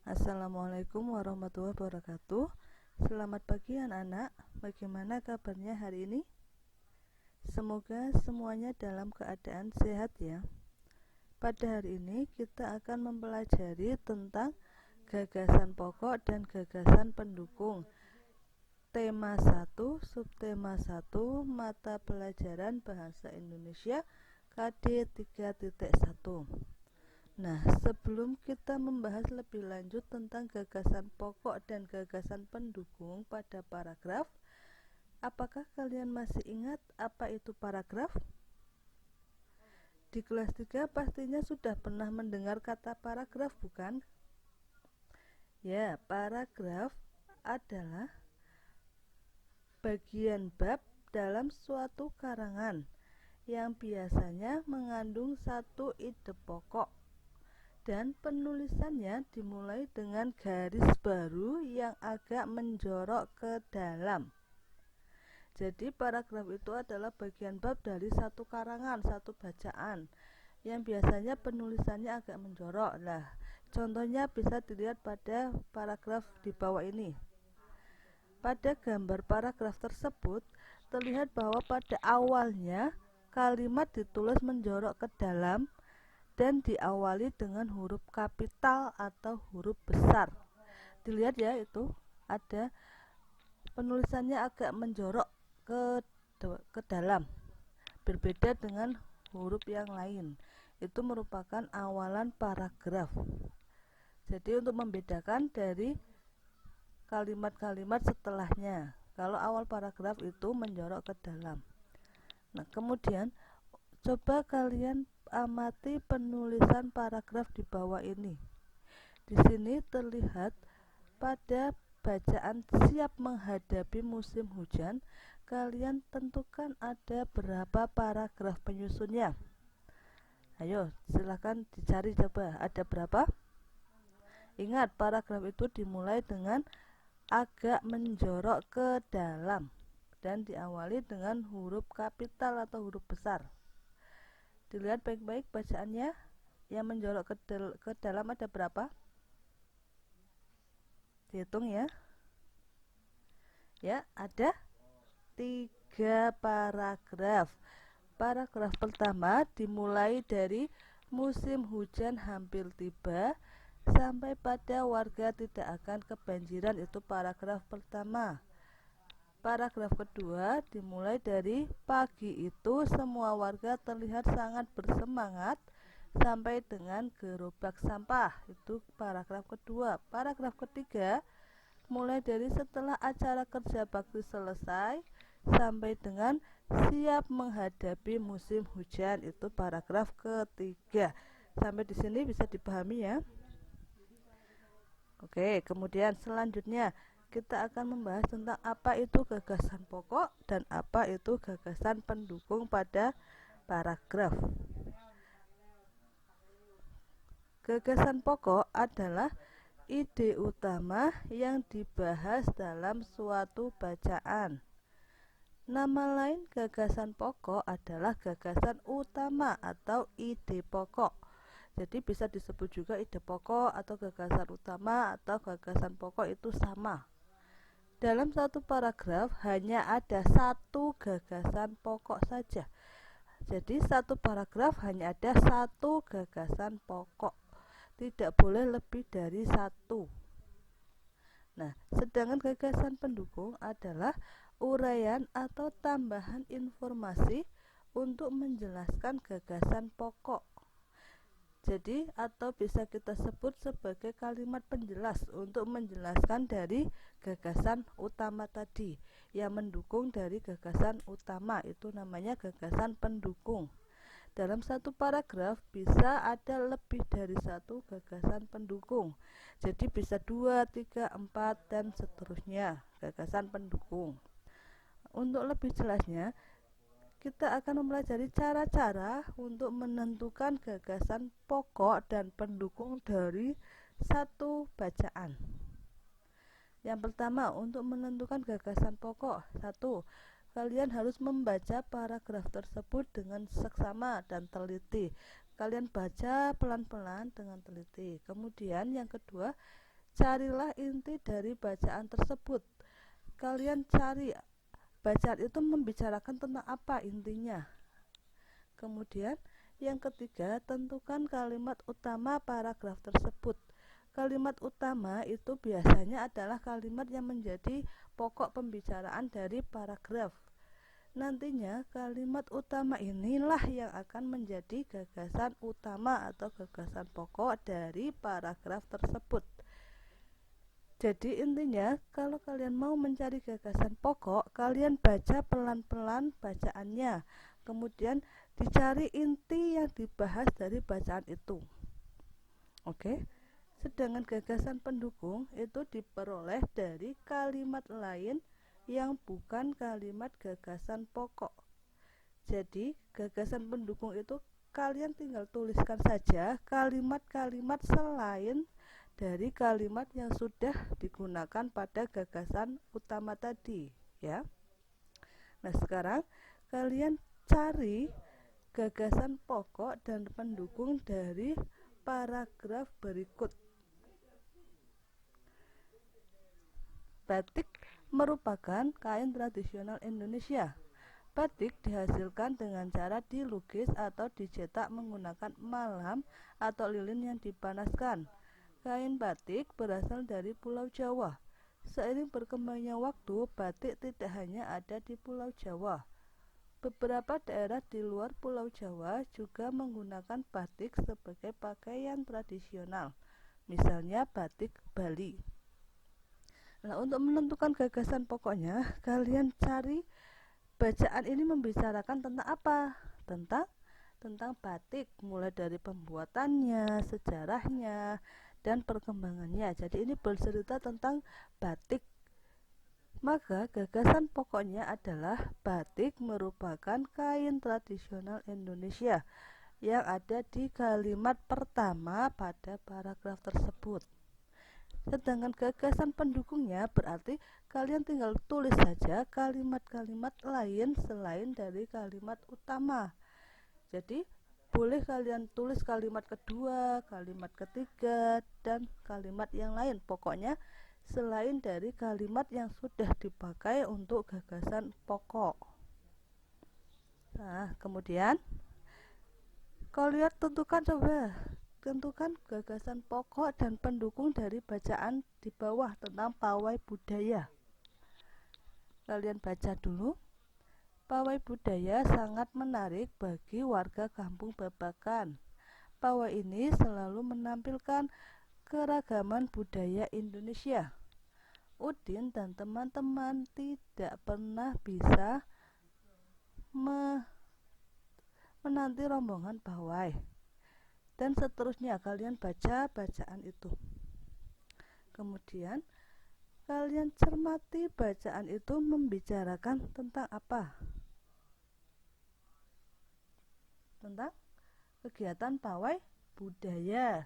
Assalamualaikum warahmatullahi wabarakatuh. Selamat pagi anak-anak. Bagaimana kabarnya hari ini? Semoga semuanya dalam keadaan sehat ya. Pada hari ini kita akan mempelajari tentang gagasan pokok dan gagasan pendukung. Tema 1, subtema 1, mata pelajaran Bahasa Indonesia KD 3.1. Nah, sebelum kita membahas lebih lanjut tentang gagasan pokok dan gagasan pendukung pada paragraf, apakah kalian masih ingat apa itu paragraf? Di kelas 3 pastinya sudah pernah mendengar kata paragraf, bukan? Ya, paragraf adalah bagian bab dalam suatu karangan yang biasanya mengandung satu ide pokok. Dan penulisannya dimulai dengan garis baru yang agak menjorok ke dalam. Jadi paragraf itu adalah bagian bab dari satu karangan, satu bacaan yang biasanya penulisannya agak menjorok. Nah, contohnya bisa dilihat pada paragraf di bawah ini. Pada gambar paragraf tersebut terlihat bahwa pada awalnya kalimat ditulis menjorok ke dalam dan diawali dengan huruf kapital atau huruf besar. Dilihat ya, itu ada penulisannya agak menjorok ke dalam, berbeda dengan huruf yang lain. Itu merupakan awalan paragraf. Jadi untuk membedakan dari kalimat-kalimat setelahnya, kalau awal paragraf itu menjorok ke dalam. Nah, kemudian coba kalian amati penulisan paragraf di bawah ini. Di sini terlihat pada bacaan siap menghadapi musim hujan, kalian tentukan ada berapa paragraf penyusunnya. Ayo, silakan dicari coba, ada berapa? Ingat, paragraf itu dimulai dengan agak menjorok ke dalam dan diawali dengan huruf kapital atau huruf besar. Dilihat baik-baik bacaannya, yang menjorok ke dalam ada berapa? Dihitung ya. Ya, ada 3 paragraf. Paragraf pertama dimulai dari musim hujan hampir tiba sampai pada warga tidak akan kebanjiran, itu paragraf pertama. Paragraf kedua dimulai dari pagi itu semua warga terlihat sangat bersemangat sampai dengan gerobak sampah, itu paragraf kedua. Paragraf ketiga mulai dari setelah acara kerja bakti selesai sampai dengan siap menghadapi musim hujan, itu paragraf ketiga. Sampai di sini bisa dipahami ya. Oke, kemudian selanjutnya kita akan membahas tentang apa itu gagasan pokok dan apa itu gagasan pendukung pada paragraf. Gagasan pokok adalah ide utama yang dibahas dalam suatu bacaan. Nama lain gagasan pokok adalah gagasan utama atau ide pokok. Jadi bisa disebut juga ide pokok atau gagasan utama atau gagasan pokok, itu sama. Dalam satu paragraf hanya ada satu gagasan pokok saja. Jadi satu paragraf hanya ada satu gagasan pokok. Tidak boleh lebih dari satu. Nah, sedangkan gagasan pendukung adalah uraian atau tambahan informasi untuk menjelaskan gagasan pokok. Jadi, atau bisa kita sebut sebagai kalimat penjelas untuk menjelaskan dari gagasan utama tadi. Yang mendukung dari gagasan utama itu namanya gagasan pendukung. Dalam satu paragraf bisa ada lebih dari satu gagasan pendukung. Jadi bisa 2, 3, 4 dan seterusnya gagasan pendukung. Untuk lebih jelasnya, kita akan mempelajari cara-cara untuk menentukan gagasan pokok dan pendukung dari satu bacaan. Yang pertama, untuk menentukan gagasan pokok. 1. Kalian harus membaca paragraf tersebut dengan seksama dan teliti. Kalian baca pelan-pelan dengan teliti. Kemudian yang kedua, carilah inti dari bacaan tersebut. Kalian cari bacaan itu membicarakan tentang apa intinya. Kemudian yang ketiga, tentukan kalimat utama paragraf tersebut. Kalimat utama itu biasanya adalah kalimat yang menjadi pokok pembicaraan dari paragraf. Nantinya kalimat utama inilah yang akan menjadi gagasan utama atau gagasan pokok dari paragraf tersebut. Jadi intinya, kalau kalian mau mencari gagasan pokok, kalian baca pelan-pelan bacaannya. Kemudian dicari inti yang dibahas dari bacaan itu. Oke. Sedangkan gagasan pendukung itu diperoleh dari kalimat lain yang bukan kalimat gagasan pokok. Jadi gagasan pendukung itu kalian tinggal tuliskan saja kalimat-kalimat selain dari kalimat yang sudah digunakan pada gagasan utama tadi, ya. Nah, sekarang kalian cari gagasan pokok dan pendukung dari paragraf berikut. Batik merupakan kain tradisional Indonesia. Batik dihasilkan dengan cara dilukis atau dicetak menggunakan malam atau lilin yang dipanaskan. Kain batik berasal dari Pulau Jawa. Seiring berkembangnya waktu, batik tidak hanya ada di Pulau Jawa. Beberapa daerah di luar Pulau Jawa juga menggunakan batik sebagai pakaian tradisional, misalnya batik Bali. Nah, untuk menentukan gagasan pokoknya, kalian cari bacaan ini membicarakan tentang apa? Tentang batik, mulai dari pembuatannya, sejarahnya, dan perkembangannya. Jadi ini bercerita tentang batik. Maka gagasan pokoknya adalah batik merupakan kain tradisional Indonesia yang ada di kalimat pertama pada paragraf tersebut. Sedangkan gagasan pendukungnya berarti kalian tinggal tulis saja kalimat-kalimat lain selain dari kalimat utama. Jadi boleh kalian tulis kalimat kedua, kalimat ketiga, dan kalimat yang lain. Pokoknya selain dari kalimat yang sudah dipakai untuk gagasan pokok. Nah, kemudian kalian tentukan gagasan pokok dan pendukung dari bacaan di bawah tentang pawai budaya. Kalian baca dulu. Pawai budaya sangat menarik bagi warga Kampung Babakan. Pawai ini selalu menampilkan keragaman budaya Indonesia. Udin dan teman-teman tidak pernah bisa menanti rombongan pawai. Dan seterusnya, kalian baca bacaan itu. Kemudian kalian cermati bacaan itu membicarakan tentang apa? Tentang kegiatan pawai budaya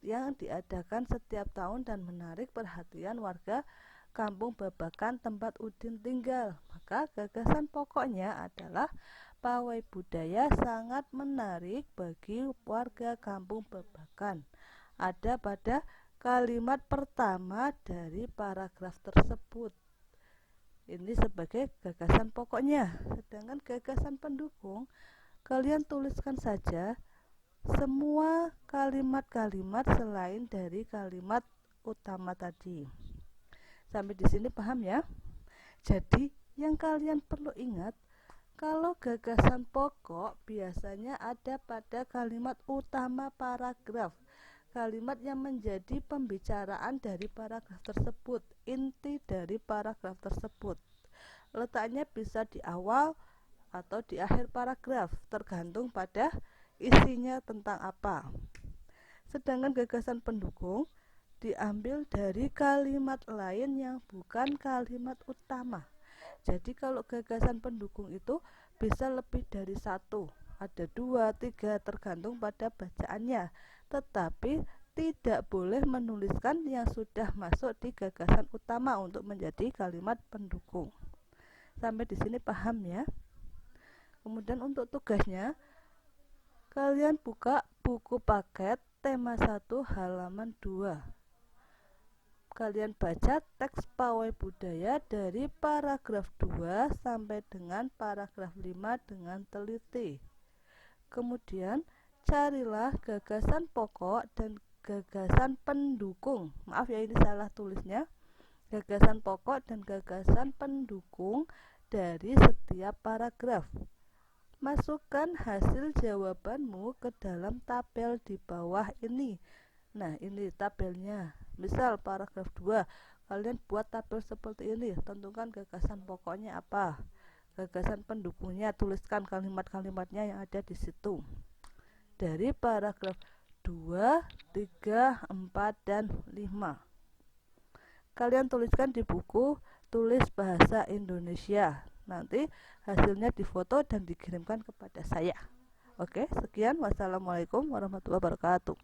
yang diadakan setiap tahun dan menarik perhatian warga Kampung Babakan tempat Udin tinggal. Maka gagasan pokoknya adalah pawai budaya sangat menarik bagi warga Kampung Babakan. Ada pada kalimat pertama dari paragraf tersebut. Ini sebagai gagasan pokoknya. Sedangkan gagasan pendukung, kalian tuliskan saja semua kalimat-kalimat selain dari kalimat utama tadi. Sampai di sini paham ya? Jadi yang kalian perlu ingat, kalau gagasan pokok biasanya ada pada kalimat utama paragraf, kalimat yang menjadi pembicaraan dari paragraf tersebut, inti dari paragraf tersebut. Letaknya bisa di awal atau di akhir paragraf, tergantung pada isinya tentang apa. Sedangkan gagasan pendukung diambil dari kalimat lain yang bukan kalimat utama. Jadi kalau gagasan pendukung itu bisa lebih dari satu, ada 2, 3 tergantung pada bacaannya. Tetapi tidak boleh menuliskan yang sudah masuk di gagasan utama untuk menjadi kalimat pendukung. Sampai di sini paham ya? Kemudian untuk tugasnya, kalian buka buku paket tema 1 halaman 2. Kalian baca teks pawai budaya dari paragraf 2 sampai dengan paragraf 5 dengan teliti. Kemudian carilah gagasan pokok dan gagasan pendukung. Maaf ya, ini salah tulisnya. Gagasan pokok dan gagasan pendukung dari setiap paragraf. Masukkan hasil jawabanmu ke dalam tabel di bawah ini. Nah, ini tabelnya. Misal paragraf 2, kalian buat tabel seperti ini. Tentukan gagasan pokoknya apa, gagasan pendukungnya, tuliskan kalimat-kalimatnya yang ada di situ. Dari paragraf 2, 3, 4, dan 5. Kalian tuliskan di buku tulis bahasa Indonesia. Nanti hasilnya difoto dan dikirimkan kepada saya. Oke, sekian. Wassalamualaikum warahmatullahi wabarakatuh.